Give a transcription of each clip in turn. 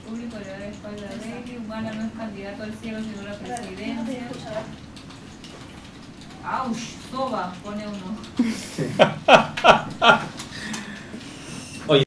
público le da la espalda a Daily. Humala no es candidato al cielo, sino a la presidencia. ¡Auch! Soba, pone uno. Oye.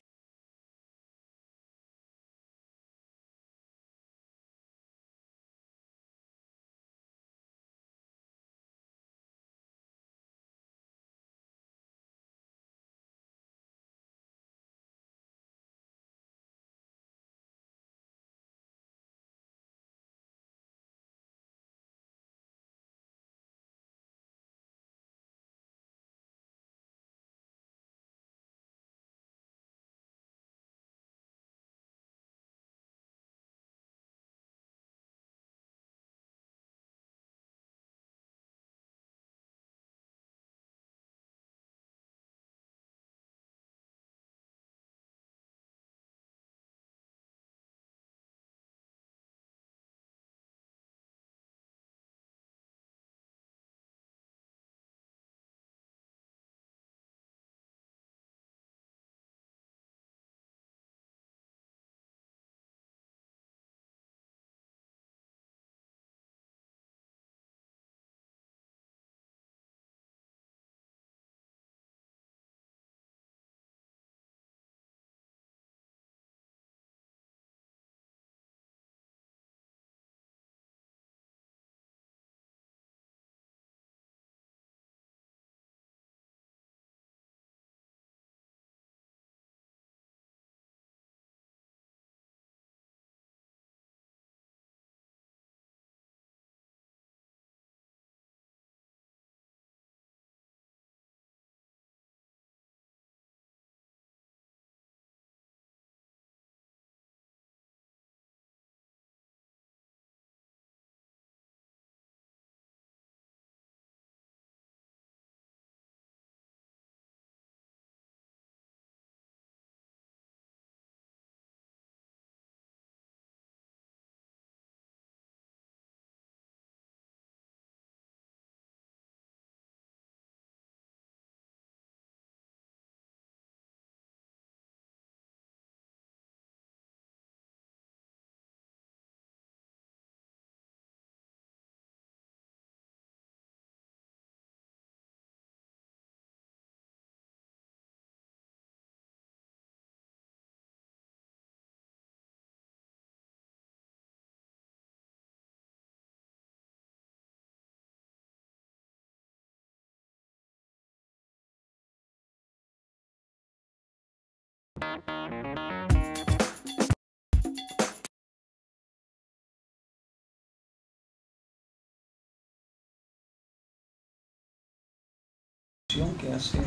Que hace...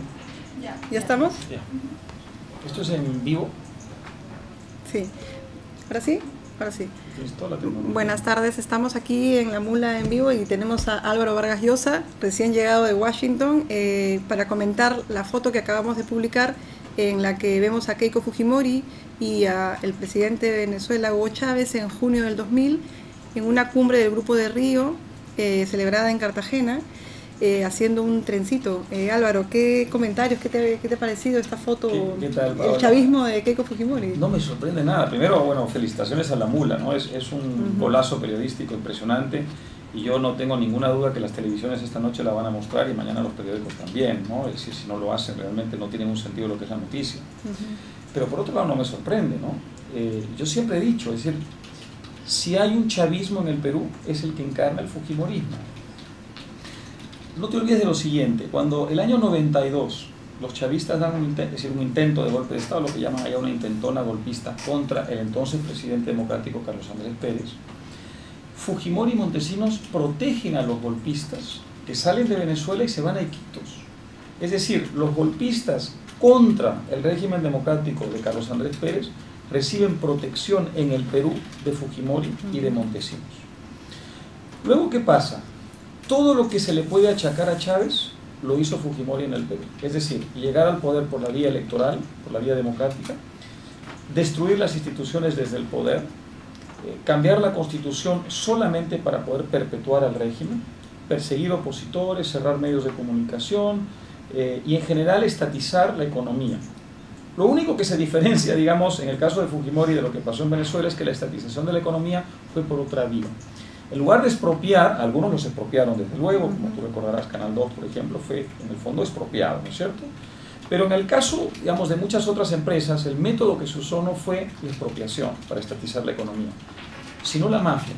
¿Ya estamos? Ya. ¿Esto es en vivo? Sí. ¿Ahora sí? Ahora sí. ¿Listo? La tecnología. Buenas tardes, estamos aquí en La Mula en vivo y tenemos a Álvaro Vargas Llosa, recién llegado de Washington, para comentar la foto que acabamos de publicar en la que vemos a Keiko Fujimori y al presidente de Venezuela, Hugo Chávez, en junio del 2000, en una cumbre del Grupo de Río, celebrada en Cartagena, haciendo un trencito. Álvaro, ¿qué comentarios, qué te ha parecido esta foto? ¿Qué tal, Paola? El chavismo de Keiko Fujimori. No me sorprende nada. Primero, bueno, felicitaciones a La Mula, ¿no? Es un golazo periodístico impresionante y yo no tengo ninguna duda que las televisiones esta noche la van a mostrar y mañana los periódicos también, ¿no? Es decir, si no lo hacen realmente no tiene un sentido lo que es la noticia. Pero por otro lado no me sorprende, ¿no? Yo siempre he dicho, es decir, si hay un chavismo en el Perú es el que encarna el fujimorismo. No te olvides de lo siguiente, cuando el año 92 los chavistas dan un intento de golpe de Estado, lo que llaman allá una intentona golpista contra el entonces presidente democrático Carlos Andrés Pérez, Fujimori y Montesinos protegen a los golpistas que salen de Venezuela y se van a Iquitos. Es decir, los golpistas contra el régimen democrático de Carlos Andrés Pérez reciben protección en el Perú de Fujimori y de Montesinos. Luego, ¿qué pasa? Todo lo que se le puede achacar a Chávez lo hizo Fujimori en el Perú. Es decir, llegar al poder por la vía electoral, por la vía democrática, destruir las instituciones desde el poder, cambiar la constitución solamente para poder perpetuar al régimen, perseguir opositores, cerrar medios de comunicación y en general estatizar la economía. Lo único que se diferencia, digamos, en el caso de Fujimori de lo que pasó en Venezuela es que la estatización de la economía fue por otra vía. En lugar de expropiar, algunos los expropiaron desde luego, como tú recordarás, Canal 2, por ejemplo, fue en el fondo expropiado, ¿no es cierto? Pero en el caso, digamos, de muchas otras empresas, el método que se usó no fue la expropiación para estatizar la economía, sino la mafia.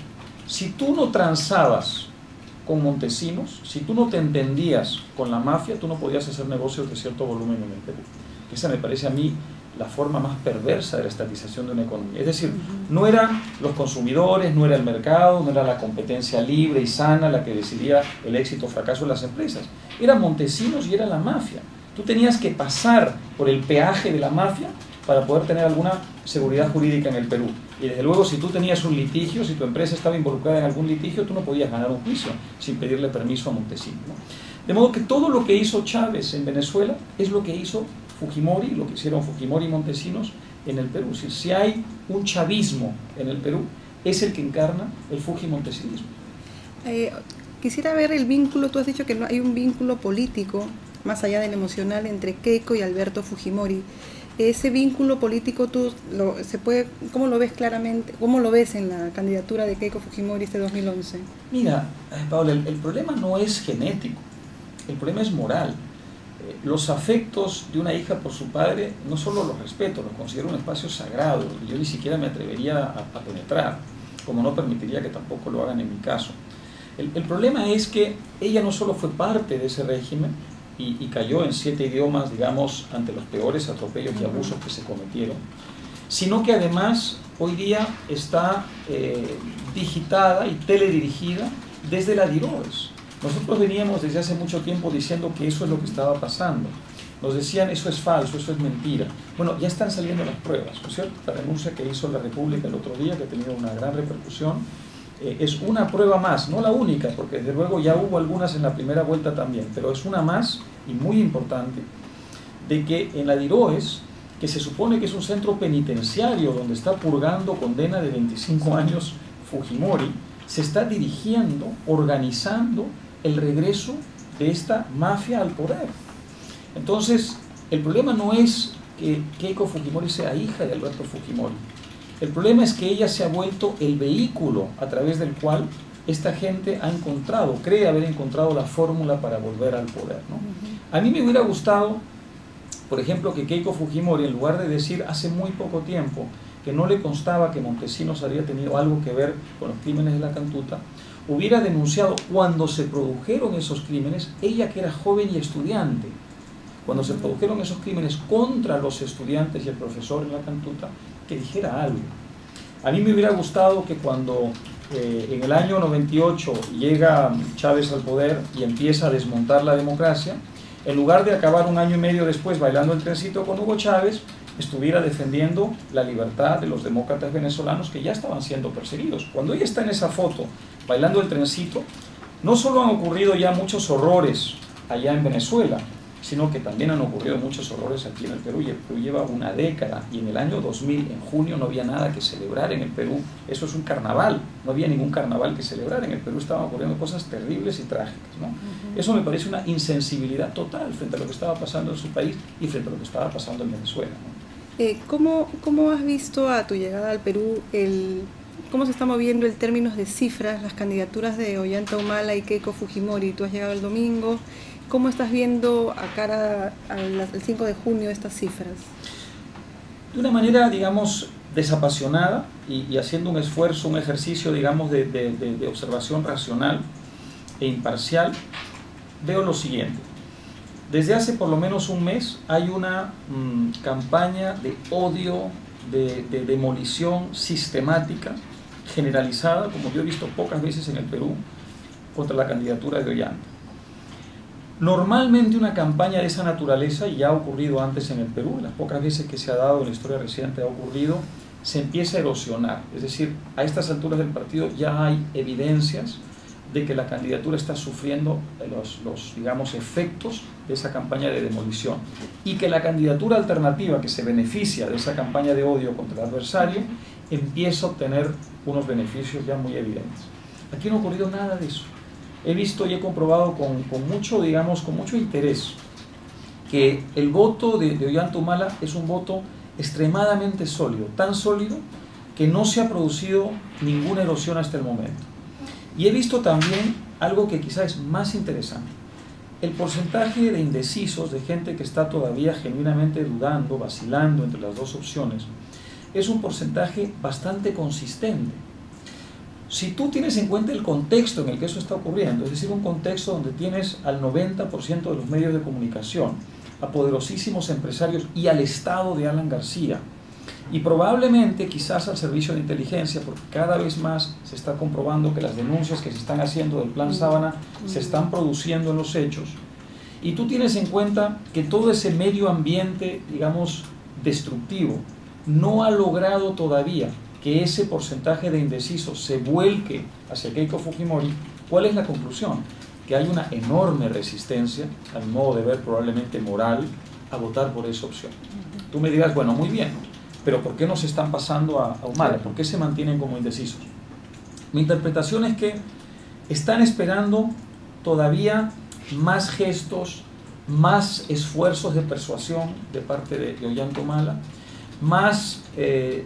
Si tú no transabas con Montesinos, si tú no te entendías con la mafia, tú no podías hacer negocios de cierto volumen en el Perú. Esa me parece a mí la forma más perversa de la estatización de una economía. Es decir, no eran los consumidores, no era el mercado, no era la competencia libre y sana la que decidía el éxito o fracaso de las empresas. Eran Montesinos y era la mafia. Tú tenías que pasar por el peaje de la mafia para poder tener alguna seguridad jurídica en el Perú. Y desde luego, si tú tenías un litigio, si tu empresa estaba involucrada en algún litigio, tú no podías ganar un juicio sin pedirle permiso a Montesinos, ¿no? De modo que todo lo que hizo Chávez en Venezuela es lo que hizo Fujimori, lo que hicieron Fujimori y Montesinos en el Perú. Si hay un chavismo en el Perú, es el que encarna el fujimontesinismo. Quisiera ver el vínculo, tú has dicho que no hay un vínculo político, más allá del emocional, entre Keiko y Alberto Fujimori. Ese vínculo político, ¿cómo lo ves claramente? ¿Cómo lo ves en la candidatura de Keiko Fujimori este 2011? Mira, Paula, el problema no es genético, el problema es moral. Los afectos de una hija por su padre no solo los respeto, los considero un espacio sagrado y yo ni siquiera me atrevería a penetrar, como no permitiría que tampoco lo hagan en mi caso. El problema es que ella no solo fue parte de ese régimen y cayó en 7 idiomas, digamos, ante los peores atropellos y abusos que se cometieron, sino que además hoy día está digitada y teledirigida desde la DIROES. Nosotros veníamos desde hace mucho tiempo diciendo que eso es lo que estaba pasando. Nos decían, eso es falso, eso es mentira. Bueno, ya están saliendo las pruebas, ¿no es cierto? La denuncia que hizo la República el otro día, que ha tenido una gran repercusión, es una prueba más, no la única, porque desde luego ya hubo algunas en la primera vuelta también, pero es una más y muy importante, de que en la DIROES, que se supone que es un centro penitenciario donde está purgando condena de 25 años Fujimori, se está dirigiendo, organizando el regreso de esta mafia al poder. Entonces, el problema no es que Keiko Fujimori sea hija de Alberto Fujimori. El problema es que ella se ha vuelto el vehículo a través del cual esta gente ha encontrado, cree haber encontrado la fórmula para volver al poder, ¿no? A mí me hubiera gustado, por ejemplo, que Keiko Fujimori, en lugar de decir hace muy poco tiempo que no le constaba que Montesinos había tenido algo que ver con los crímenes de la Cantuta, hubiera denunciado cuando se produjeron esos crímenes, ella que era joven y estudiante, cuando se produjeron esos crímenes contra los estudiantes y el profesor en la Cantuta, que dijera algo. A mí me hubiera gustado que cuando en el año 98 llega Chávez al poder y empieza a desmontar la democracia, en lugar de acabar un año y medio después bailando el trencito con Hugo Chávez, estuviera defendiendo la libertad de los demócratas venezolanos que ya estaban siendo perseguidos. Cuando ella está en esa foto bailando el trencito, no solo han ocurrido ya muchos horrores allá en Venezuela, sino que también han ocurrido muchos horrores aquí en el Perú, y el Perú lleva una década, y en el año 2000, en junio, no había nada que celebrar en el Perú. Eso es un carnaval, no había ningún carnaval que celebrar, en el Perú estaban ocurriendo cosas terribles y trágicas, ¿no? Eso me parece una insensibilidad total frente a lo que estaba pasando en su país y frente a lo que estaba pasando en Venezuela, ¿no? ¿Cómo has visto a tu llegada al Perú cómo se está moviendo en términos de cifras las candidaturas de Ollanta Humala y Keiko Fujimori? Tú has llegado el domingo. ¿Cómo estás viendo a cara al 5 de junio estas cifras? De una manera, digamos, desapasionada y haciendo un esfuerzo, un ejercicio, digamos, de observación racional e imparcial, veo lo siguiente. Desde hace por lo menos un mes hay una campaña de odio, de demolición sistemática, generalizada, como yo he visto pocas veces en el Perú, contra la candidatura de Ollanta. Normalmente una campaña de esa naturaleza, y ya ha ocurrido antes en el Perú, las pocas veces que se ha dado en la historia reciente ha ocurrido, se empieza a erosionar. Es decir, a estas alturas del partido ya hay evidencias de que la candidatura está sufriendo los digamos, efectos de esa campaña de demolición, y que la candidatura alternativa que se beneficia de esa campaña de odio contra el adversario empieza a obtener unos beneficios ya muy evidentes. Aquí no ha ocurrido nada de eso. He visto y he comprobado con mucho interés que el voto de Ollanta Humala es un voto extremadamente sólido, tan sólido que no se ha producido ninguna erosión hasta el momento. Y he visto también algo que quizás es más interesante. El porcentaje de indecisos, de gente que está todavía genuinamente dudando, vacilando entre las dos opciones, es un porcentaje bastante consistente. Si tú tienes en cuenta el contexto en el que eso está ocurriendo, es decir, un contexto donde tienes al 90% de los medios de comunicación, a poderosísimos empresarios y al Estado de Alan García, y probablemente quizás al servicio de inteligencia, porque cada vez más se está comprobando que las denuncias que se están haciendo del Plan Sábana se están produciendo en los hechos, y tú tienes en cuenta que todo ese medio ambiente, digamos, destructivo, no ha logrado todavía que ese porcentaje de indecisos se vuelque hacia Keiko Fujimori. ¿Cuál es la conclusión? Que hay una enorme resistencia, a mi modo de ver probablemente moral, a votar por esa opción. Tú me dirás, bueno, muy bien, pero ¿por qué no se están pasando a Humala? ¿Por qué se mantienen como indecisos? Mi interpretación es que están esperando todavía más gestos, más esfuerzos de persuasión de parte de Ollanta Humala, más,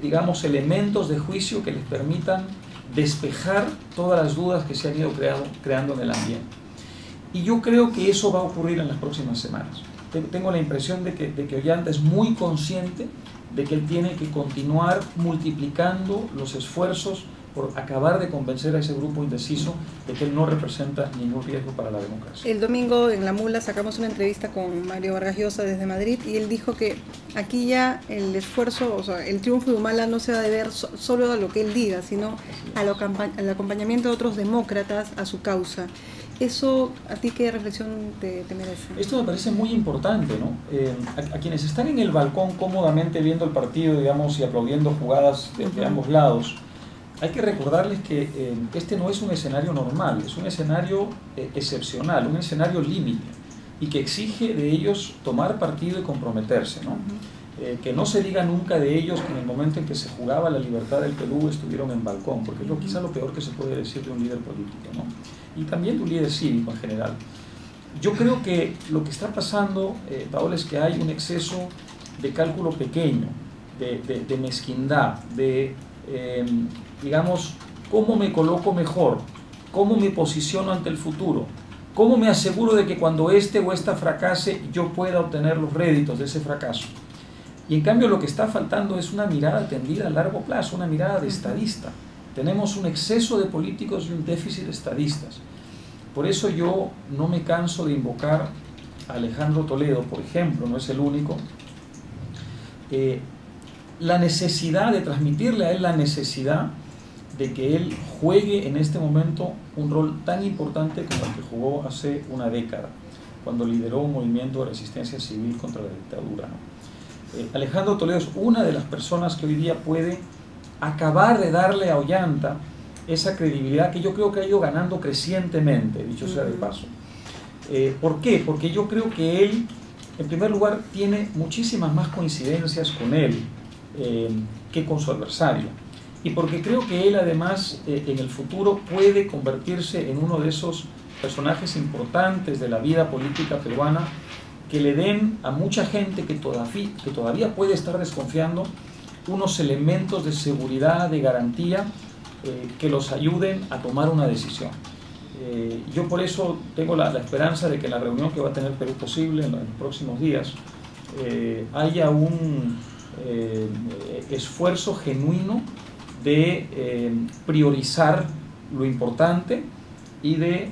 digamos, elementos de juicio que les permitan despejar todas las dudas que se han ido creando en el ambiente. Y yo creo que eso va a ocurrir en las próximas semanas. Tengo la impresión de que Ollanta es muy consciente de que él tiene que continuar multiplicando los esfuerzos por acabar de convencer a ese grupo indeciso de que él no representa ningún riesgo para la democracia. El domingo en La Mula sacamos una entrevista con Mario Vargas Llosa desde Madrid y él dijo que aquí ya el esfuerzo, o sea, el triunfo de Humala no se va a deber solo a lo que él diga, sino al acompañamiento de otros demócratas a su causa. ¿Eso a ti qué reflexión te merece? Esto me parece muy importante, ¿no? A quienes están en el balcón cómodamente viendo el partido, digamos, y aplaudiendo jugadas de ambos lados, hay que recordarles que este no es un escenario normal, es un escenario excepcional, un escenario límite, y que exige de ellos tomar partido y comprometerse, ¿no? Que no se diga nunca de ellos que en el momento en que se jugaba la libertad del Perú estuvieron en balcón, porque es quizá lo peor que se puede decir de un líder político, ¿no? Y también de un líder cívico en general. Yo creo que lo que está pasando, Paola, es que hay un exceso de cálculo pequeño, de mezquindad, digamos, cómo me coloco mejor, cómo me posiciono ante el futuro, cómo me aseguro de que cuando este o esta fracase yo pueda obtener los réditos de ese fracaso. Y en cambio lo que está faltando es una mirada tendida a largo plazo, una mirada de estadista. Tenemos un exceso de políticos y un déficit de estadistas. Por eso yo no me canso de invocar a Alejandro Toledo, por ejemplo, no es el único, la necesidad de transmitirle a él la necesidad de que él juegue en este momento un rol tan importante como el que jugó hace una década, cuando lideró un movimiento de resistencia civil contra la dictadura, ¿no? Alejandro Toledo es una de las personas que hoy día puede acabar de darle a Ollanta esa credibilidad que yo creo que ha ido ganando crecientemente, dicho sea de paso. ¿Por qué? Porque yo creo que él, en primer lugar, tiene muchísimas más coincidencias con él que con su adversario. Y porque creo que él, además, en el futuro puede convertirse en uno de esos personajes importantes de la vida política peruana que le den a mucha gente que todavía puede estar desconfiando unos elementos de seguridad, de garantía, que los ayuden a tomar una decisión. Yo por eso tengo la esperanza de que en la reunión que va a tener Perú Posible en los próximos días haya un esfuerzo genuino de priorizar lo importante y de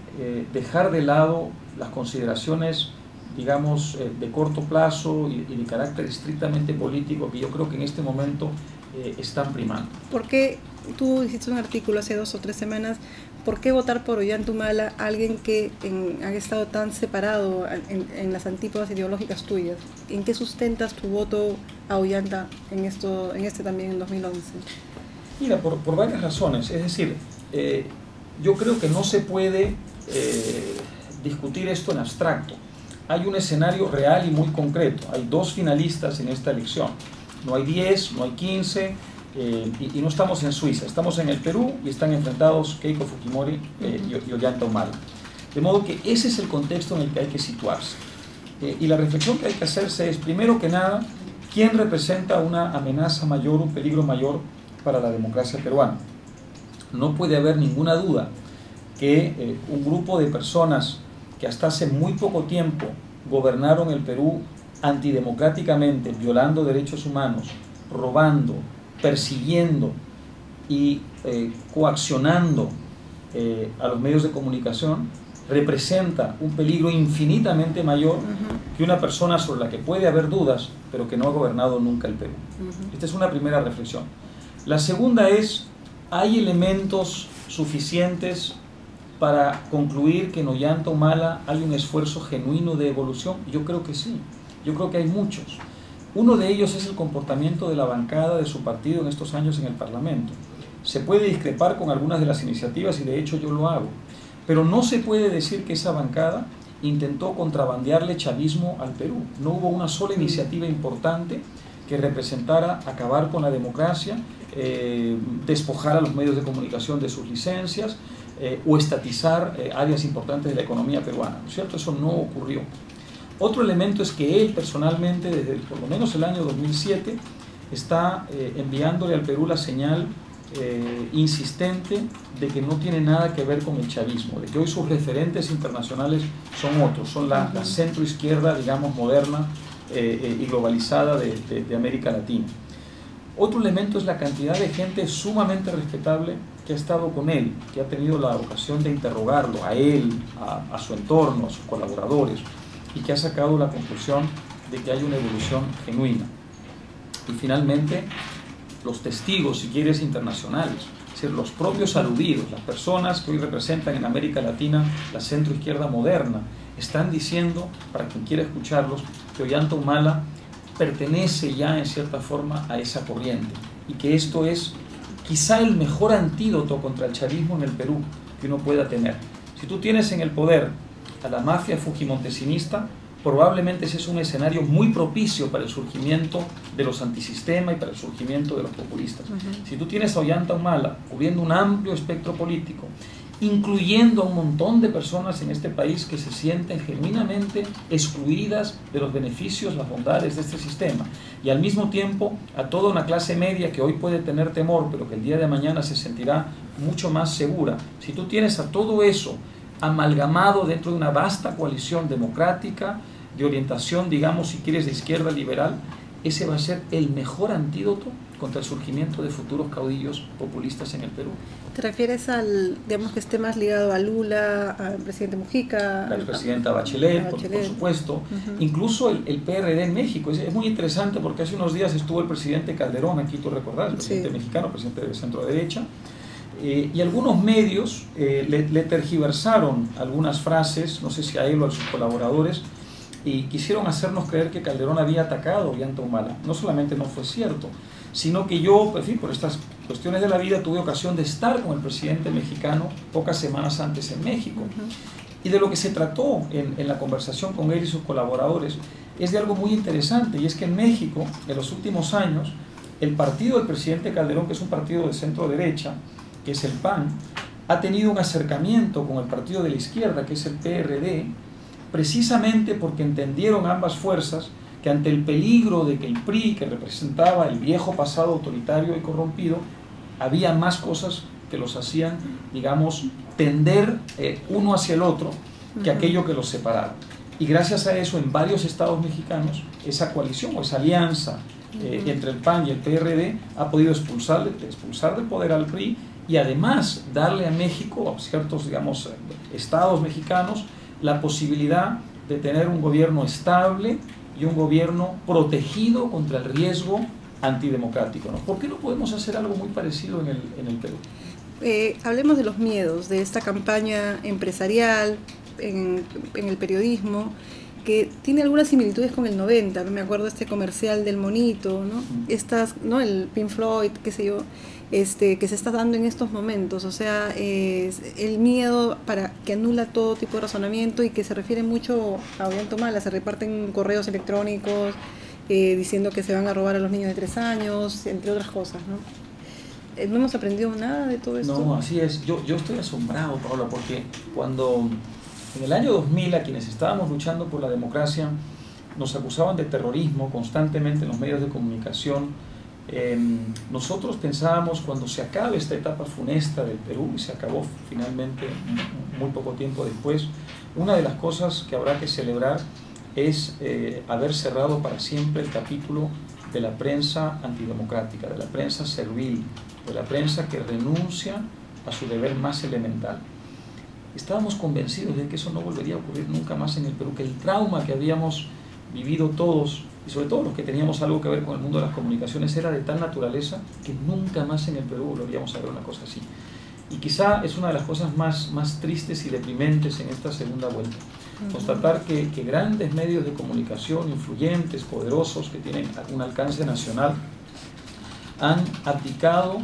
dejar de lado las consideraciones, digamos, de corto plazo y de carácter estrictamente político que yo creo que en este momento están primando. ¿Por qué tú hiciste un artículo hace 2 o 3 semanas? ¿Por qué votar por Ollanta Humala, alguien que ha estado tan separado en las antípodas ideológicas tuyas? ¿En qué sustentas tu voto a Ollanta en este también en 2011? Mira, por varias razones. Es decir, yo creo que no se puede discutir esto en abstracto. Hay un escenario real y muy concreto. Hay 2 finalistas en esta elección. No hay 10, no hay 15, y no estamos en Suiza. Estamos en el Perú y están enfrentados Keiko Fujimori y Ollanta Humala. De modo que ese es el contexto en el que hay que situarse. Y la reflexión que hay que hacerse es, primero que nada, ¿quién representa una amenaza mayor, un peligro mayor para la democracia peruana? No puede haber ninguna duda que un grupo de personas que hasta hace muy poco tiempo gobernaron el Perú antidemocráticamente, violando derechos humanos, robando, persiguiendo y coaccionando a los medios de comunicación, representa un peligro infinitamente mayor que una persona sobre la que puede haber dudas, pero que no ha gobernado nunca el Perú. Esta es una primera reflexión. La segunda es, ¿hay elementos suficientes para concluir que en Ollanta Humala hay un esfuerzo genuino de evolución? Yo creo que sí, yo creo que hay muchos. Uno de ellos es el comportamiento de la bancada de su partido en estos años en el Parlamento. Se puede discrepar con algunas de las iniciativas y de hecho yo lo hago, pero no se puede decir que esa bancada intentó contrabandearle chavismo al Perú. No hubo una sola iniciativa importante que representara acabar con la democracia, despojar a los medios de comunicación de sus licencias o estatizar áreas importantes de la economía peruana, ¿no es cierto? Eso no ocurrió. Otro elemento es que él personalmente, desde por lo menos el año 2007, está enviándole al Perú la señal insistente de que no tiene nada que ver con el chavismo, de que hoy sus referentes internacionales son otros, son la centroizquierda, digamos, moderna y globalizada de América Latina. Otro elemento es la cantidad de gente sumamente respetable que ha estado con él, que ha tenido la ocasión de interrogarlo, a él, a su entorno, a sus colaboradores, y que ha sacado la conclusión de que hay una evolución genuina. Y finalmente, los testigos, si quieres, internacionales, es decir, los propios aludidos, las personas que hoy representan en América Latina la centroizquierda moderna, están diciendo, para quien quiera escucharlos, que Ollanta Humala pertenece ya en cierta forma a esa corriente y que esto es quizá el mejor antídoto contra el chavismo en el Perú que uno pueda tener. Si tú tienes en el poder a la mafia fujimontesinista, probablemente ese es un escenario muy propicio para el surgimiento de los antisistema y para el surgimiento de los populistas. Si tú tienes a Ollanta Humala cubriendo un amplio espectro político, incluyendo a un montón de personas en este país que se sienten genuinamente excluidas de los beneficios, las bondades de este sistema, y al mismo tiempo a toda una clase media que hoy puede tener temor, pero que el día de mañana se sentirá mucho más segura. Si tú tienes a todo eso amalgamado dentro de una vasta coalición democrática, de orientación, digamos, si quieres, de izquierda liberal, ese va a ser el mejor antídoto contra el surgimiento de futuros caudillos populistas en el Perú. ¿Te refieres al, digamos, que esté más ligado a Lula, al presidente Mujica? La expresidenta Bachelet, por supuesto. Incluso el PRD en México. Es muy interesante porque hace unos días estuvo el presidente Calderón, aquí tú recordás, el presidente mexicano, presidente de centro derecha, y algunos medios le tergiversaron algunas frases, no sé si a él o a sus colaboradores, y quisieron hacernos creer que Calderón había atacado a Ollanta Humala. No solamente no fue cierto, sino que yo, en fin, por estas cuestiones de la vida, tuve ocasión de estar con el presidente mexicano pocas semanas antes en México. Y de lo que se trató en la conversación con él y sus colaboradores es de algo muy interesante, y es que en México, en los últimos años, el partido del presidente Calderón, que es un partido de centro derecha, que es el PAN, ha tenido un acercamiento con el partido de la izquierda, que es el PRD, precisamente porque entendieron ambas fuerzas que ante el peligro de que el PRI, que representaba el viejo pasado autoritario y corrompido, había más cosas que los hacían, digamos, tender uno hacia el otro que aquello que los separaba. Y gracias a eso, en varios estados mexicanos, esa coalición o esa alianza entre el PAN y el PRD ha podido expulsar del poder al PRI y además darle a México, a ciertos, digamos, estados mexicanos, la posibilidad de tener un gobierno estable y un gobierno protegido contra el riesgo antidemocrático, ¿no? ¿Por qué no podemos hacer algo muy parecido en el Perú? Hablemos de los miedos de esta campaña empresarial en el periodismo, que tiene algunas similitudes con el 90, ¿no? Me acuerdo este comercial del monito, ¿no? ¿No? El Pink Floyd, qué sé yo, que se está dando en estos momentos, o sea, el miedo para que anula todo tipo de razonamiento y que se refiere mucho a Ollanta Humala, se reparten correos electrónicos diciendo que se van a robar a los niños de 3 años, entre otras cosas, ¿no? ¿No hemos aprendido nada de todo esto? No, así es. Yo estoy asombrado, Paola, porque cuando En el año 2000, a quienes estábamos luchando por la democracia, nos acusaban de terrorismo constantemente en los medios de comunicación. Nosotros pensábamos, cuando se acabe esta etapa funesta del Perú, y se acabó finalmente muy poco tiempo después, una de las cosas que habrá que celebrar es haber cerrado para siempre el capítulo de la prensa antidemocrática, de la prensa servil, de la prensa que renuncia a su deber más elemental. Estábamos convencidos de que eso no volvería a ocurrir nunca más en el Perú, que el trauma que habíamos vivido todos, y sobre todo los que teníamos algo que ver con el mundo de las comunicaciones, era de tal naturaleza que nunca más en el Perú volveríamos a ver una cosa así. Y quizá es una de las cosas más tristes y deprimentes en esta segunda vuelta. Constatar que grandes medios de comunicación, influyentes, poderosos, que tienen un alcance nacional, han abdicado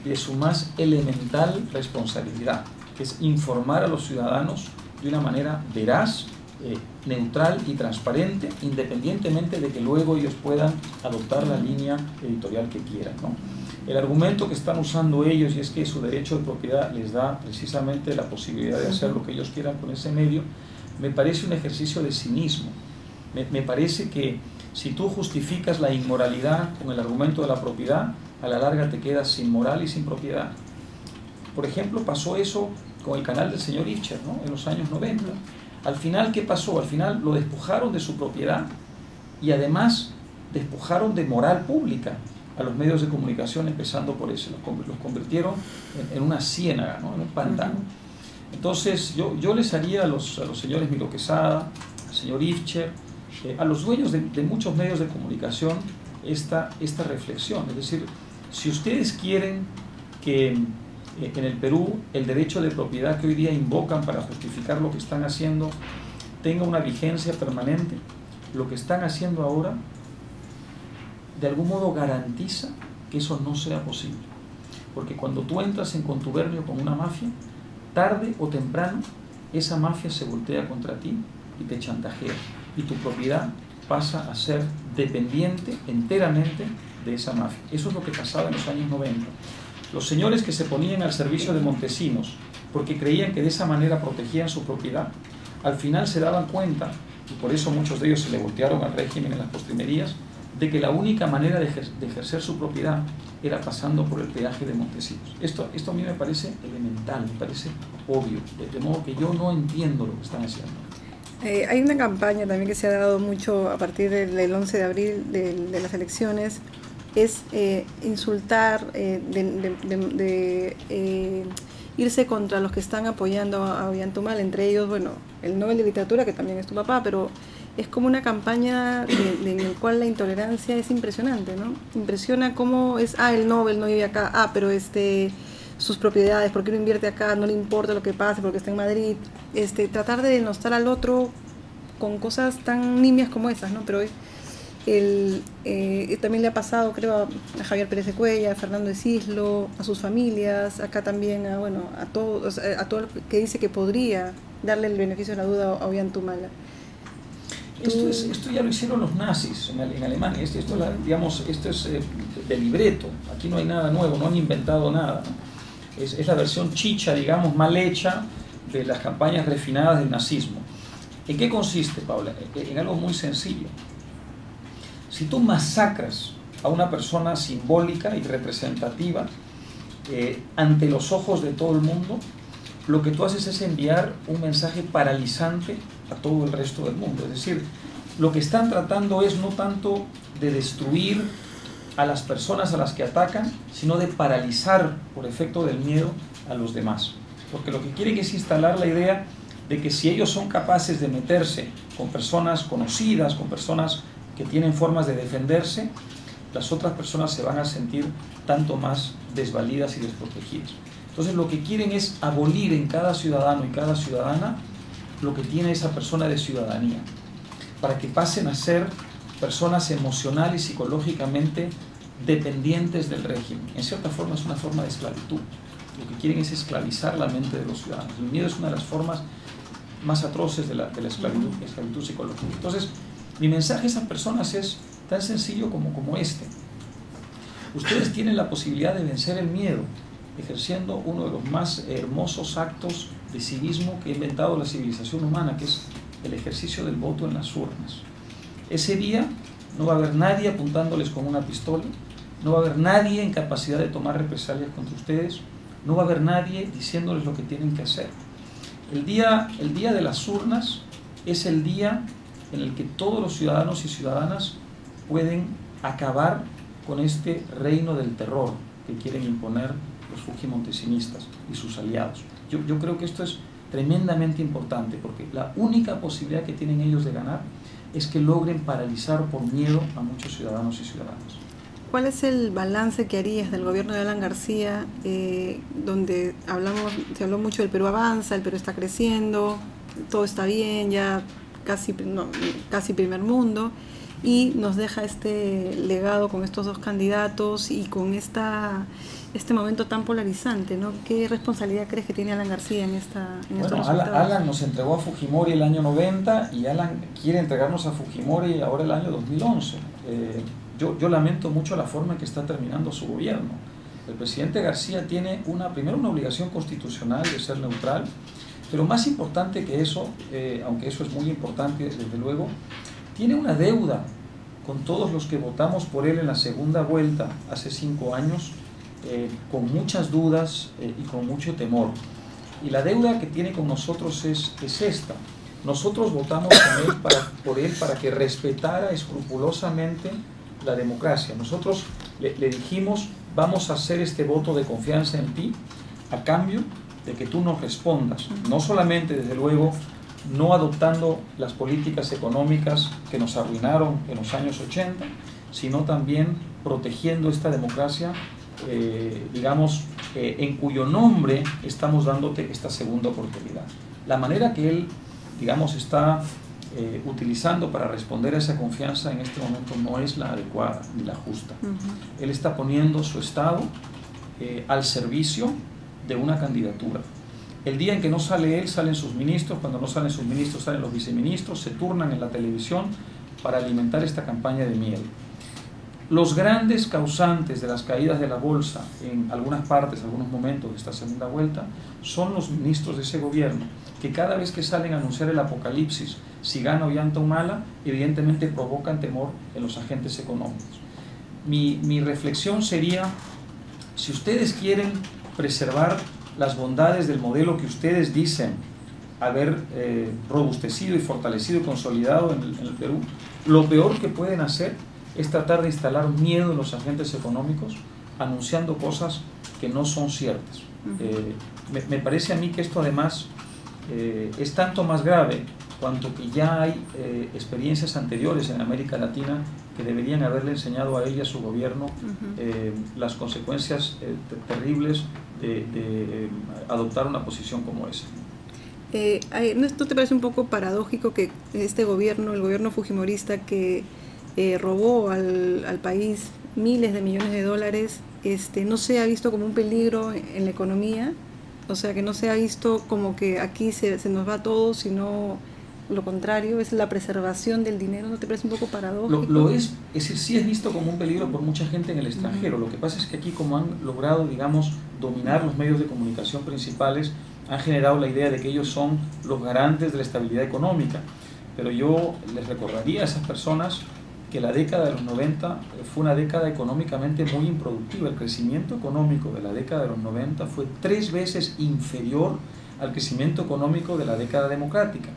de su más elemental responsabilidad, que es informar a los ciudadanos de una manera veraz, neutral y transparente, independientemente de que luego ellos puedan adoptar la línea editorial que quieran, ¿no? El argumento que están usando ellos, y es que su derecho de propiedad les da precisamente la posibilidad de hacer lo que ellos quieran con ese medio, me parece un ejercicio de cinismo. Me parece que si tú justificas la inmoralidad con el argumento de la propiedad, a la larga te quedas sin moral y sin propiedad. Por ejemplo, pasó eso con el canal del señor Ifcher, ¿no? En los años 90. Al final, ¿qué pasó? Al final lo despojaron de su propiedad y además despojaron de moral pública a los medios de comunicación, empezando por ese. Los convirtieron en una ciénaga, ¿no? En un pantano. Entonces, yo les haría a los señores Miro Quesada, al señor Ifcher, a los dueños de muchos medios de comunicación, esta reflexión. Es decir, si ustedes quieren que en el Perú el derecho de propiedad que hoy día invocan para justificar lo que están haciendo tenga una vigencia permanente, lo que están haciendo ahora de algún modo garantiza que eso no sea posible. Porque cuando tú entras en contubernio con una mafia, tarde o temprano esa mafia se voltea contra ti y te chantajea, y tu propiedad pasa a ser dependiente enteramente de esa mafia. Eso es lo que pasaba en los años 90. Los señores que se ponían al servicio de Montesinos porque creían que de esa manera protegían su propiedad, al final se daban cuenta, y por eso muchos de ellos se le voltearon al régimen en las postrimerías, de que la única manera de ejercer su propiedad era pasando por el peaje de Montesinos. Esto a mí me parece elemental, me parece obvio, de modo que yo no entiendo lo que están haciendo. Hay una campaña también que se ha dado mucho a partir del 11 de abril de las elecciones, es insultar, irse contra los que están apoyando a Ollantaytamala, entre ellos, bueno, el Nobel de Literatura, que también es tu papá, pero es como una campaña en la cual la intolerancia es impresionante, ¿no? Impresiona cómo es, el Nobel no vive acá, pero sus propiedades, ¿por qué no invierte acá? No le importa lo que pase porque está en Madrid. Tratar de denostar al otro con cosas tan nimias como esas, ¿no? Pero también le ha pasado, creo, a Javier Pérez de Cuellar, a Fernando de Cislo, a sus familias, acá también a todo el que dice que podría darle el beneficio de la duda a Ollantaytamala. Esto ya lo hicieron los nazis en Alemania. Esto es de libreto. Aquí no hay nada nuevo, no han inventado nada, ¿no? Es la versión chicha, digamos, mal hecha de las campañas refinadas del nazismo. ¿En qué consiste, Paula? En algo muy sencillo. Si tú masacras a una persona simbólica y representativa ante los ojos de todo el mundo, lo que tú haces es enviar un mensaje paralizante a todo el resto del mundo. Es decir, lo que están tratando es no tanto de destruir a las personas a las que atacan, sino de paralizar por efecto del miedo a los demás. Porque lo que quieren es instalar la idea de que si ellos son capaces de meterse con personas conocidas, con personas que tienen formas de defenderse, las otras personas se van a sentir tanto más desvalidas y desprotegidas. Entonces lo que quieren es abolir en cada ciudadano y cada ciudadana lo que tiene esa persona de ciudadanía, para que pasen a ser personas emocional y psicológicamente dependientes del régimen. En cierta forma es una forma de esclavitud. Lo que quieren es esclavizar la mente de los ciudadanos. El miedo es una de las formas más atroces de la esclavitud psicológica. Entonces, mi mensaje a esas personas es tan sencillo como este. Ustedes tienen la posibilidad de vencer el miedo, ejerciendo uno de los más hermosos actos de civismo que ha inventado la civilización humana, que es el ejercicio del voto en las urnas. Ese día no va a haber nadie apuntándoles con una pistola, no va a haber nadie en capacidad de tomar represalias contra ustedes, no va a haber nadie diciéndoles lo que tienen que hacer. El día de las urnas es el día en el que todos los ciudadanos y ciudadanas pueden acabar con este reino del terror que quieren imponer los fujimontesinistas y sus aliados. Yo creo que esto es tremendamente importante, porque la única posibilidad que tienen ellos de ganar es que logren paralizar por miedo a muchos ciudadanos y ciudadanas. ¿Cuál es el balance que harías del gobierno de Alan García, donde se habló mucho del Perú avanza, el Perú está creciendo, todo está bien, ya casi primer mundo, y nos deja este legado con estos dos candidatos y con este momento tan polarizante, ¿no? ¿Qué responsabilidad crees que tiene Alan García en estos resultados? Alan nos entregó a Fujimori el año 90 y Alan quiere entregarnos a Fujimori ahora el año 2011. Yo lamento mucho la forma en que está terminando su gobierno. El presidente García tiene primero una obligación constitucional de ser neutral, pero más importante que eso, aunque eso es muy importante desde luego, tiene una deuda con todos los que votamos por él en la segunda vuelta hace 5 años, con muchas dudas y con mucho temor. Y la deuda que tiene con nosotros es esta. Nosotros votamos por él para que respetara escrupulosamente la democracia. Nosotros le dijimos, vamos a hacer este voto de confianza en ti a cambio de que tú nos respondas, no solamente, desde luego, no adoptando las políticas económicas que nos arruinaron en los años 80, sino también protegiendo esta democracia, en cuyo nombre estamos dándote esta segunda oportunidad. La manera que él, está utilizando para responder a esa confianza en este momento no es la adecuada ni la justa. Él está poniendo su Estado al servicio de una candidatura. El día en que no sale él, salen sus ministros. Cuando no salen sus ministros, salen los viceministros, se turnan en la televisión para alimentar esta campaña de miel. Los grandes causantes de las caídas de la bolsa en algunas partes, algunos momentos de esta segunda vuelta, son los ministros de ese gobierno, que cada vez que salen a anunciar el apocalipsis, si gana Ollanta Humala, evidentemente provocan temor en los agentes económicos. Mi reflexión sería, si ustedes quieren preservar las bondades del modelo que ustedes dicen haber robustecido y fortalecido y consolidado en el Perú, lo peor que pueden hacer es tratar de instalar miedo en los agentes económicos anunciando cosas que no son ciertas. Me parece a mí que esto además es tanto más grave cuanto que ya hay experiencias anteriores en América Latina que deberían haberle enseñado a él y a su gobierno las consecuencias terribles de adoptar una posición como esa. ¿No te parece un poco paradójico que este gobierno, el gobierno fujimorista que robó al país miles de millones de dólares, no se ha visto como un peligro en la economía? O sea, que no se ha visto como que aquí se nos va todo, sino lo contrario, es la preservación del dinero. ¿No te parece un poco paradójico? Lo es decir, sí es visto como un peligro por mucha gente en el extranjero. Lo que pasa es que aquí, como han logrado, dominar los medios de comunicación principales, han generado la idea de que ellos son los garantes de la estabilidad económica. Pero yo les recordaría a esas personas que la década de los 90 fue una década económicamente muy improductiva. El crecimiento económico de la década de los 90 fue 3 veces inferior al crecimiento económico de la década democrática.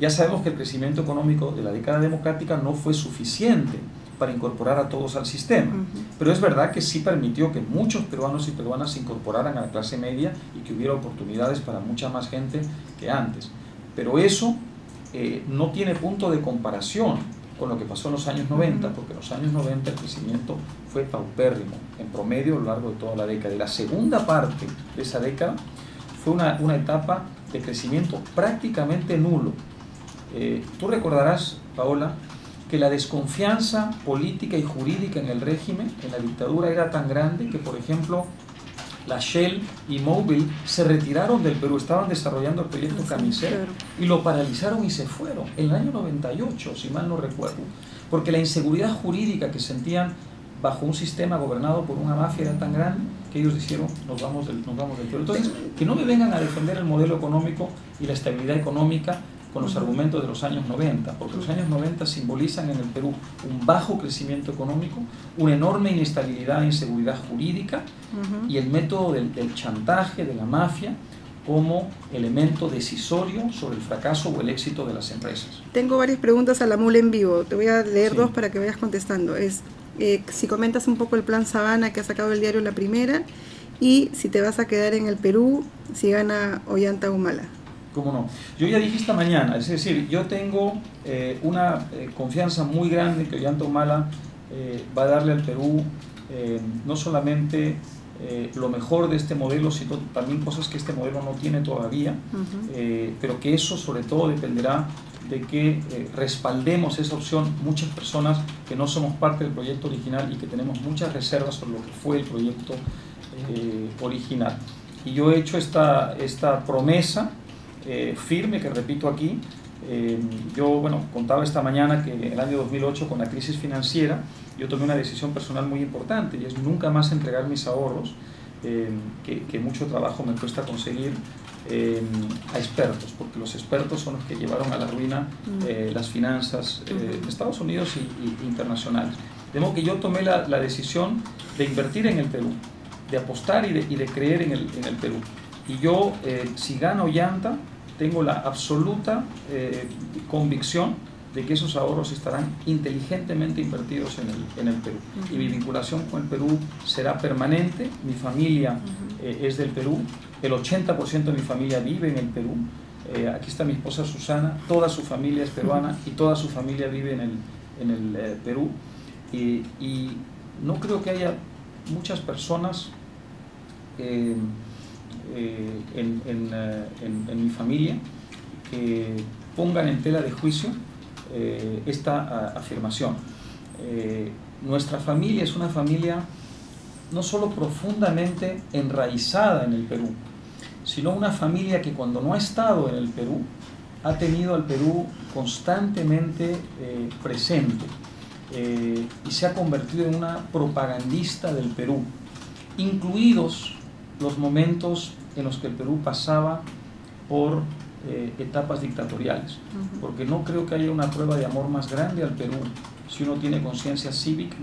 Ya sabemos que el crecimiento económico de la década democrática no fue suficiente para incorporar a todos al sistema, pero es verdad que sí permitió que muchos peruanos y peruanas se incorporaran a la clase media y que hubiera oportunidades para mucha más gente que antes. Pero eso no tiene punto de comparación con lo que pasó en los años 90, porque en los años 90 el crecimiento fue paupérrimo, en promedio a lo largo de toda la década. Y la segunda parte de esa década fue una etapa de crecimiento prácticamente nulo. Tú recordarás, Paola, que la desconfianza política y jurídica en el régimen, en la dictadura, era tan grande que, por ejemplo, la Shell y Mobil se retiraron del Perú, estaban desarrollando el proyecto Camisea y lo paralizaron y se fueron en el año 98, si mal no recuerdo, porque la inseguridad jurídica que sentían bajo un sistema gobernado por una mafia era tan grande que ellos dijeron, nos vamos del Perú. Entonces, que no me vengan a defender el modelo económico y la estabilidad económica con los argumentos de los años 90, porque los años 90 simbolizan en el Perú un bajo crecimiento económico, una enorme inestabilidad e inseguridad jurídica y el método del chantaje, de la mafia, como elemento decisorio sobre el fracaso o el éxito de las empresas. Tengo varias preguntas a la mula en vivo, te voy a leer Sí. dos para que vayas contestando. Si comentas un poco el plan Sabana que ha sacado el diario La Primera, y si te vas a quedar en el Perú si gana Ollanta Humala. ¿Cómo no? Yo ya dije esta mañana, es decir, yo tengo una confianza muy grande que Ollanta Humala va a darle al Perú no solamente lo mejor de este modelo, sino también cosas que este modelo no tiene todavía, pero que eso sobre todo dependerá de que respaldemos esa opción muchas personas que no somos parte del proyecto original y que tenemos muchas reservas sobre lo que fue el proyecto original. Y yo he hecho esta promesa firme que repito aquí. Yo, bueno, contaba esta mañana que en el año 2008, con la crisis financiera, yo tomé una decisión personal muy importante, y es nunca más entregar mis ahorros, que mucho trabajo me cuesta conseguir, a expertos, porque los expertos son los que llevaron a la ruina las finanzas de Estados Unidos y internacionales. De modo que yo tomé la decisión de invertir en el Perú, de apostar y de creer en el Perú. Y yo, si gano Ollanta, tengo la absoluta convicción de que esos ahorros estarán inteligentemente invertidos en el Perú. Y mi vinculación con el Perú será permanente. Mi familia es del Perú, el 80% de mi familia vive en el Perú. Aquí está mi esposa Susana, toda su familia es peruana y toda su familia vive en el Perú. Y no creo que haya muchas personas en mi familia que pongan en tela de juicio esta afirmación. Nuestra familia es una familia no solo profundamente enraizada en el Perú, sino una familia que cuando no ha estado en el Perú ha tenido al Perú constantemente presente, y se ha convertido en una propagandista del Perú, incluidos los momentos en los que el Perú pasaba por etapas dictatoriales, porque no creo que haya una prueba de amor más grande al Perú si uno tiene conciencia cívica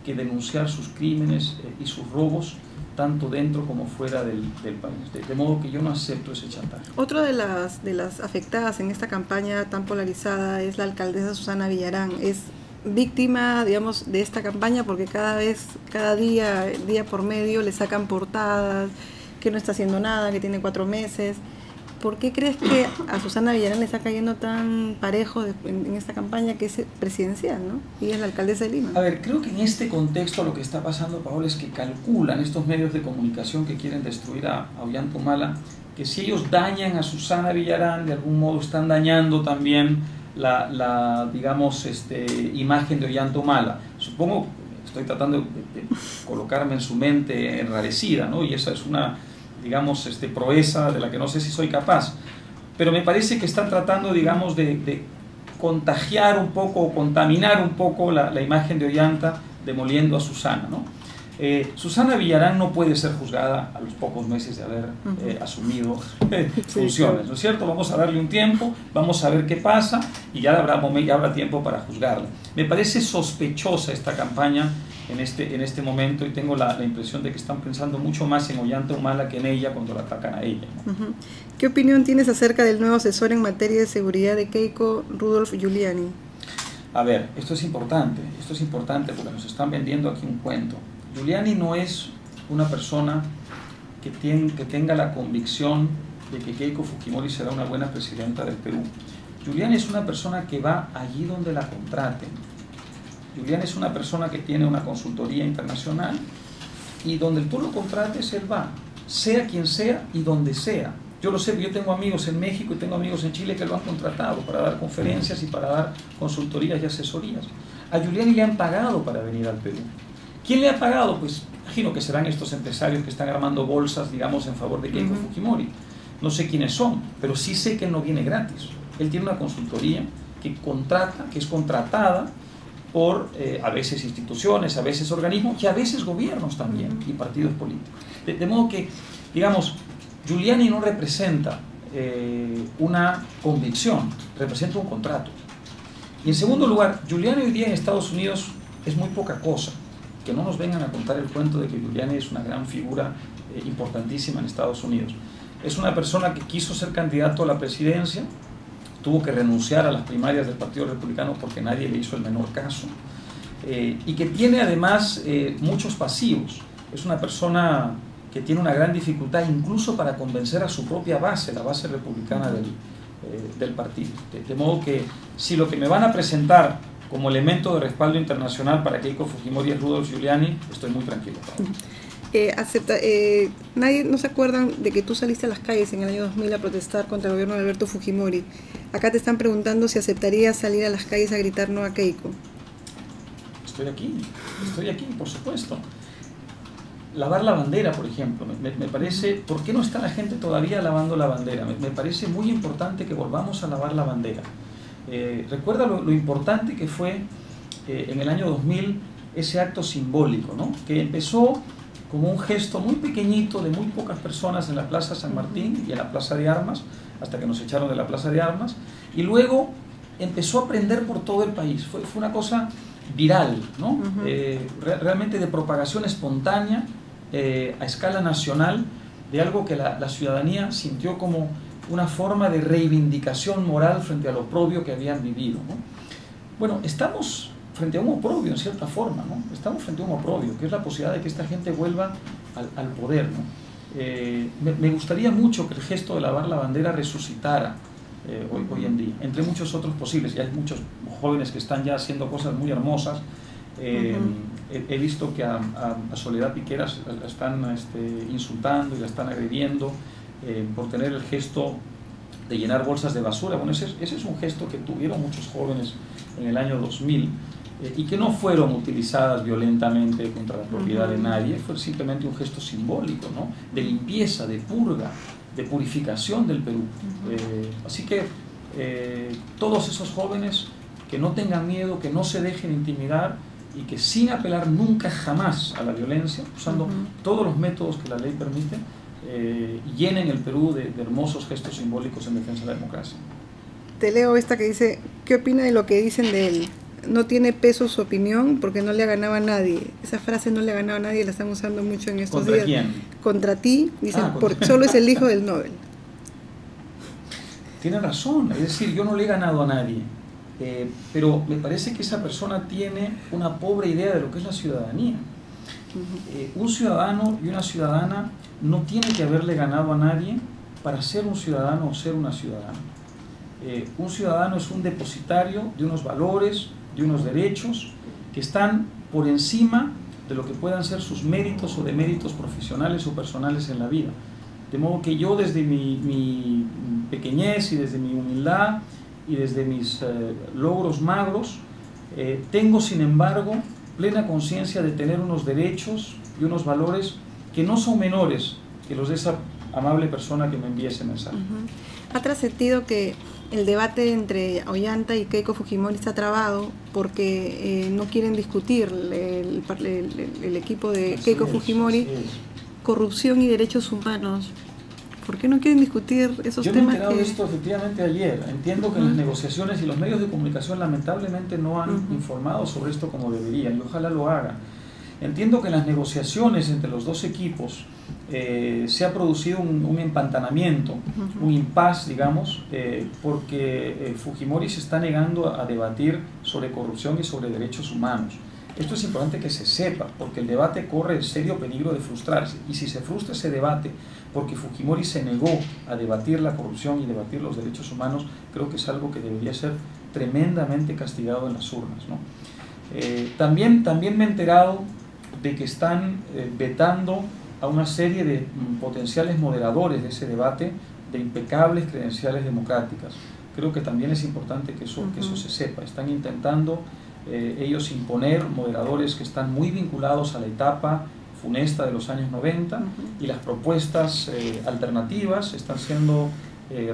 que denunciar sus crímenes y sus robos tanto dentro como fuera del país, de modo que yo no acepto ese chantaje. Otra de las afectadas en esta campaña tan polarizada es la alcaldesa Susana Villarán. Es víctima, digamos, de esta campaña porque cada día por medio le sacan portadas, que no está haciendo nada, que tiene 4 meses. ¿Por qué crees que a Susana Villarán le está cayendo tan parejo en esta campaña que es presidencial, ¿no? Y es la alcaldesa de Lima. A ver, creo que en este contexto lo que está pasando, Paola, es que calculan estos medios de comunicación que quieren destruir a Ollanta Humala, que si ellos dañan a Susana Villarán, de algún modo están dañando también la digamos, imagen de Ollanta Humala. Supongo, estoy tratando de colocarme en su mente enrarecida, ¿no? Y esa es una, digamos, proeza de la que no sé si soy capaz. Pero me parece que están tratando, digamos, de contagiar un poco, o contaminar un poco la imagen de Ollanta, demoliendo a Susana, ¿no? Susana Villarán no puede ser juzgada a los pocos meses de haber asumido funciones, ¿no es cierto? Vamos a darle un tiempo, vamos a ver qué pasa y ya habrá tiempo para juzgarla. Me parece sospechosa esta campaña en este momento, y tengo la impresión de que están pensando mucho más en Ollanta Humala que en ella cuando la atacan a ella, ¿no? ¿Qué opinión tienes acerca del nuevo asesor en materia de seguridad de Keiko, Rudolph Giuliani? A ver, esto es importante porque nos están vendiendo aquí un cuento. Giuliani no es una persona que tenga la convicción de que Keiko Fujimori será una buena presidenta del Perú. Giuliani es una persona que va allí donde la contraten. Giuliani es una persona que tiene una consultoría internacional y donde tú lo contrates, él va, sea quien sea y donde sea. Yo lo sé, yo tengo amigos en México y tengo amigos en Chile que lo han contratado para dar conferencias y para dar consultorías y asesorías. A Giuliani le han pagado para venir al Perú. ¿Quién le ha pagado? Pues imagino que serán estos empresarios que están armando bolsas, digamos, en favor de Keiko Fujimori. No sé quiénes son, pero sí sé que él no viene gratis. Él tiene una consultoría que contrata, que es contratada por a veces instituciones, a veces organismos y a veces gobiernos también y partidos políticos. De modo que, digamos, Giuliani no representa una convicción, representa un contrato. Y en segundo lugar, Giuliani hoy día en Estados Unidos es muy poca cosa. Que no nos vengan a contar el cuento de que Giuliani es una gran figura importantísima en Estados Unidos. Es una persona que quiso ser candidato a la presidencia, tuvo que renunciar a las primarias del Partido Republicano porque nadie le hizo el menor caso, y que tiene además muchos pasivos. Es una persona que tiene una gran dificultad incluso para convencer a su propia base, la base republicana del partido. De modo que si lo que me van a presentar como elemento de respaldo internacional para Keiko Fujimori es Rudolph Giuliani, estoy muy tranquilo. Nadie no se acuerdan de que tú saliste a las calles en el año 2000 a protestar contra el gobierno de Alberto Fujimori. Acá te están preguntando si aceptarías salir a las calles a gritar no a Keiko. Estoy aquí, por supuesto. Lavar la bandera, por ejemplo, me parece, ¿por qué no está la gente todavía lavando la bandera? Me parece muy importante que volvamos a lavar la bandera. Recuerda lo importante que fue en el año 2000 ese acto simbólico, ¿no? Que empezó como un gesto muy pequeñito de muy pocas personas en la Plaza San Martín y en la Plaza de Armas, hasta que nos echaron de la Plaza de Armas, y luego empezó a prender por todo el país. Fue una cosa viral, ¿no? Realmente de propagación espontánea a escala nacional de algo que la ciudadanía sintió como una forma de reivindicación moral frente a lo oprobio que habían vivido, ¿no? Bueno, estamos frente a un oprobio en cierta forma, ¿no? Estamos frente a un oprobio, que es la posibilidad de que esta gente vuelva al poder, ¿no? Me gustaría mucho que el gesto de lavar la bandera resucitara hoy en día, entre muchos otros posibles. Ya hay muchos jóvenes que están ya haciendo cosas muy hermosas. He visto que a Soledad Piqueras la están insultando y la están agrediendo por tener el gesto de llenar bolsas de basura. Bueno, ese es un gesto que tuvieron muchos jóvenes en el año 2000 y que no fueron utilizadas violentamente contra la propiedad de nadie. Fue simplemente un gesto simbólico, ¿no? De limpieza, de purga, de purificación del Perú. Así que todos esos jóvenes que no tengan miedo, que no se dejen intimidar y que sin apelar nunca jamás a la violencia, usando todos los métodos que la ley permite, llenen el Perú de hermosos gestos simbólicos en defensa de la democracia. Te leo esta que dice, ¿qué opina de lo que dicen de él? No tiene peso su opinión porque no le ha ganado a nadie. Esa frase no le ha ganado a nadie, la están usando mucho en estos días. ¿Contra quién? Contra ti, dicen, solo es el hijo del Nobel. Tiene razón, es decir, yo no le he ganado a nadie, pero me parece que esa persona tiene una pobre idea de lo que es la ciudadanía. Un ciudadano y una ciudadana no tiene que haberle ganado a nadie para ser un ciudadano o ser una ciudadana. Un ciudadano es un depositario de unos valores, de unos derechos que están por encima de lo que puedan ser sus méritos o deméritos profesionales o personales en la vida. De modo que yo desde mi pequeñez y desde mi humildad y desde mis logros magros, tengo sin embargo plena conciencia de tener unos derechos y unos valores que no son menores que los de esa amable persona que me envía ese mensaje. ¿Ha trascendido que el debate entre Ollanta y Keiko Fujimori está trabado porque no quieren discutir el equipo de Keiko Fujimori corrupción y derechos humanos? ¿Por qué no quieren discutir esos temas? Yo me he enterado de esto efectivamente ayer. Entiendo que las negociaciones y los medios de comunicación lamentablemente no han informado sobre esto como deberían, y ojalá lo hagan. Entiendo que en las negociaciones entre los dos equipos se ha producido un empantanamiento, un impasse, digamos, porque Fujimori se está negando a debatir sobre corrupción y sobre derechos humanos. Esto es importante que se sepa, porque el debate corre el serio peligro de frustrarse, y si se frustra ese debate porque Fujimori se negó a debatir la corrupción y debatir los derechos humanos, creo que es algo que debería ser tremendamente castigado en las urnas, ¿no? También me he enterado de que están vetando a una serie de potenciales moderadores de ese debate de impecables credenciales democráticas. Creo que también es importante que eso se sepa. Están intentando ellos imponer moderadores que están muy vinculados a la etapa funesta de los años 90 y las propuestas alternativas están siendo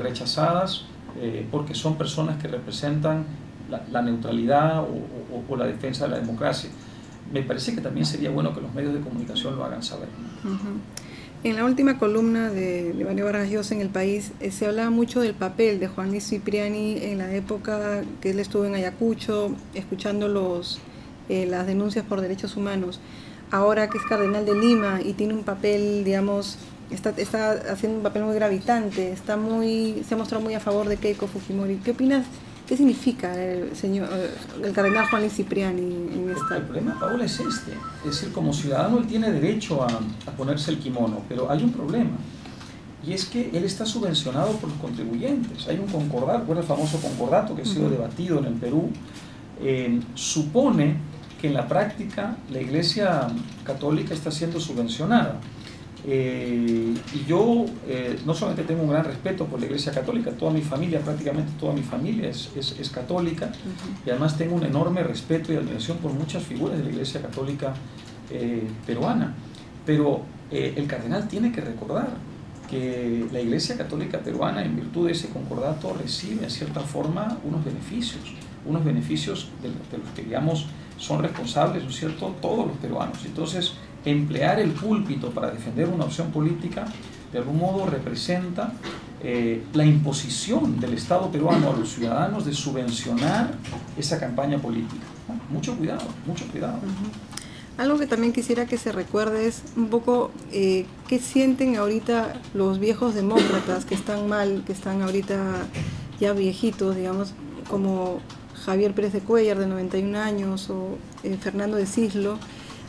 rechazadas porque son personas que representan la neutralidad o la defensa de la democracia. Me parece que también sería bueno que los medios de comunicación lo hagan saber. En la última columna de Mario Vargas Llosa en El País se hablaba mucho del papel de Juan Luis Cipriani en la época que él estuvo en Ayacucho, escuchando las denuncias por derechos humanos. Ahora que es cardenal de Lima y tiene un papel, digamos, está haciendo un papel muy gravitante, se ha mostrado muy a favor de Keiko Fujimori. ¿Qué opinas? ¿Qué significa el cardenal Juan Luis Cipriani en esta? El problema, Paola, es este. Es decir, como ciudadano él tiene derecho a ponerse el kimono, pero hay un problema. Y es que él está subvencionado por los contribuyentes. Hay un concordato, el famoso concordato que ha sido debatido en el Perú. Supone que en la práctica la Iglesia Católica está siendo subvencionada. Y yo no solamente tengo un gran respeto por la Iglesia Católica, toda mi familia, prácticamente toda mi familia es católica, y además tengo un enorme respeto y admiración por muchas figuras de la Iglesia Católica peruana. Pero el cardenal tiene que recordar que la Iglesia Católica peruana, en virtud de ese concordato, recibe en cierta forma unos beneficios de los que, digamos, son responsables, ¿no es cierto?, todos los peruanos. Entonces, emplear el púlpito para defender una opción política, de algún modo representa la imposición del Estado peruano a los ciudadanos de subvencionar esa campaña política. Mucho cuidado, mucho cuidado. Algo que también quisiera que se recuerde es un poco qué sienten ahorita los viejos demócratas que están mal, que están ahorita ya viejitos, digamos, como Javier Pérez de Cuéllar, de 91 años, o Fernando de Cislo,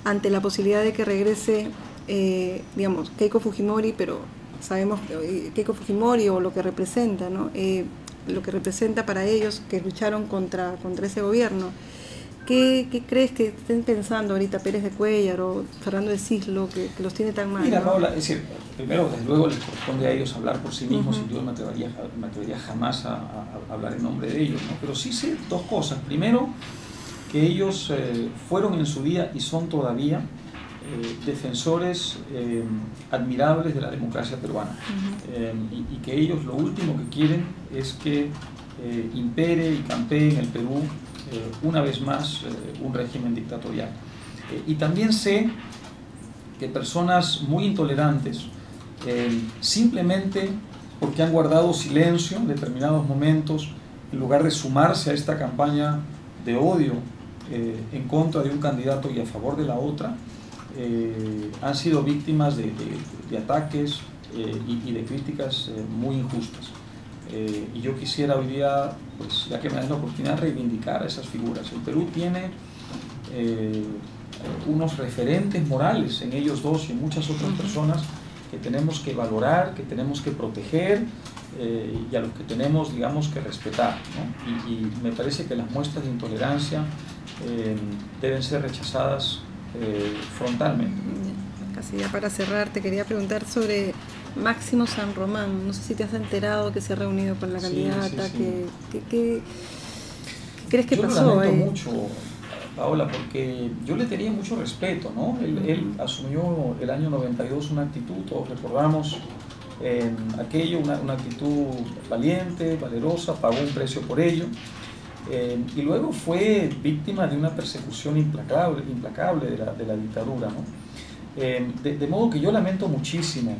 ante la posibilidad de que regrese, digamos, Keiko Fujimori, pero sabemos Keiko Fujimori o lo que representa, ¿no? Lo que representa para ellos que lucharon contra ese gobierno. ¿Qué crees que estén pensando ahorita Pérez de Cuéllar o Fernando de Cislo que los tiene tan mal? Mira, ¿no? Paola, es decir, primero, desde luego, les corresponde a ellos hablar por sí mismos, y yo no me atrevería jamás a hablar en nombre de ellos, ¿no? Pero sí sé dos cosas. Primero, que ellos fueron en su día y son todavía defensores admirables de la democracia peruana, y que ellos lo último que quieren es que impere y campee en el Perú una vez más un régimen dictatorial. Y también sé que personas muy intolerantes, simplemente porque han guardado silencio en determinados momentos, en lugar de sumarse a esta campaña de odio en contra de un candidato y a favor de la otra, han sido víctimas de ataques y de críticas muy injustas. Y yo quisiera hoy día, pues, ya que me das la oportunidad, reivindicar a esas figuras. El Perú tiene unos referentes morales en ellos dos y en muchas otras personas que tenemos que valorar, que tenemos que proteger, y a los que tenemos, digamos, que respetar, ¿no? Y me parece que las muestras de intolerancia deben ser rechazadas frontalmente. Casi ya para cerrar, te quería preguntar sobre Máximo San Román. No sé si te has enterado que se ha reunido con la candidata. Sí. ¿Qué crees que pasó? Yo lo lamento mucho, Paola, porque yo le tenía mucho respeto, ¿no? Él asumió el año 92 una actitud, todos recordamos aquello, una actitud valiente, valerosa, pagó un precio por ello, y luego fue víctima de una persecución implacable de la dictadura, ¿no? De modo que yo lamento muchísimo,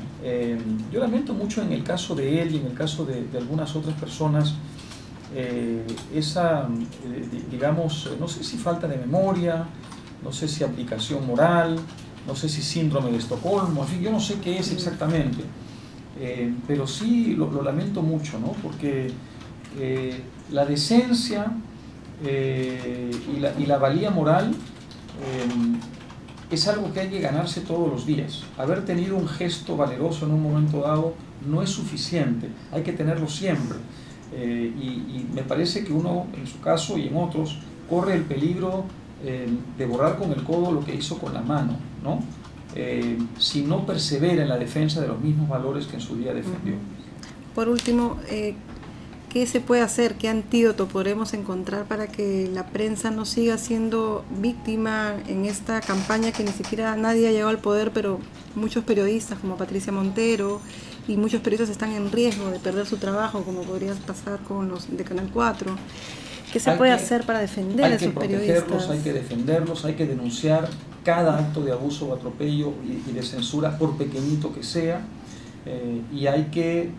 yo lamento mucho en el caso de él y en el caso de algunas otras personas, esa, digamos, no sé si falta de memoria, no sé si aplicación moral, no sé si síndrome de Estocolmo, en fin, yo no sé qué es exactamente, pero sí lo lamento mucho, ¿no? Porque la decencia y la valía moral es algo que hay que ganarse todos los días. Haber tenido un gesto valeroso en un momento dado no es suficiente, hay que tenerlo siempre. Y me parece que uno, en su caso y en otros, corre el peligro de borrar con el codo lo que hizo con la mano, ¿no? Si no persevera en la defensa de los mismos valores que en su día defendió. Por último, ¿qué se puede hacer? ¿Qué antídoto podremos encontrar para que la prensa no siga siendo víctima en esta campaña que ni siquiera nadie ha llegado al poder, pero muchos periodistas como Patricia Montero y muchos periodistas están en riesgo de perder su trabajo, como podría pasar con los de Canal 4? ¿Qué se puede hacer para defender a esos periodistas? Hay que defenderlos, hay que denunciar cada acto de abuso o atropello y de censura, por pequeñito que sea, y hay que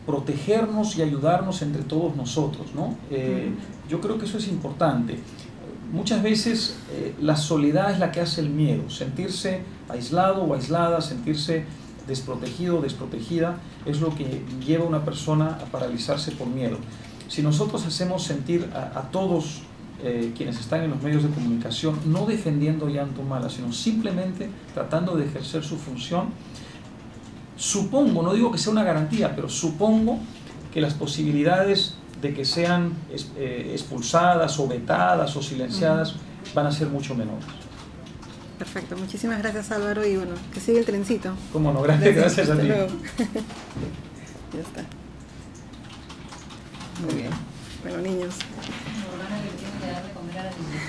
protegernos y ayudarnos entre todos nosotros, ¿no? Yo creo que eso es importante. Muchas veces la soledad es la que hace el miedo, sentirse aislado o aislada, sentirse desprotegido o desprotegida, es lo que lleva a una persona a paralizarse por miedo. Si nosotros hacemos sentir a todos quienes están en los medios de comunicación, no defendiendo ya Antumala, sino simplemente tratando de ejercer su función, supongo, no digo que sea una garantía, pero supongo que las posibilidades de que sean expulsadas o vetadas o silenciadas van a ser mucho menores. Perfecto, muchísimas gracias Álvaro, y bueno, que siga el trencito. Cómo no, gracias a ti. Ya está. Muy bien. Bueno, niños. Morgana, que tiene que dar de comer a la niña.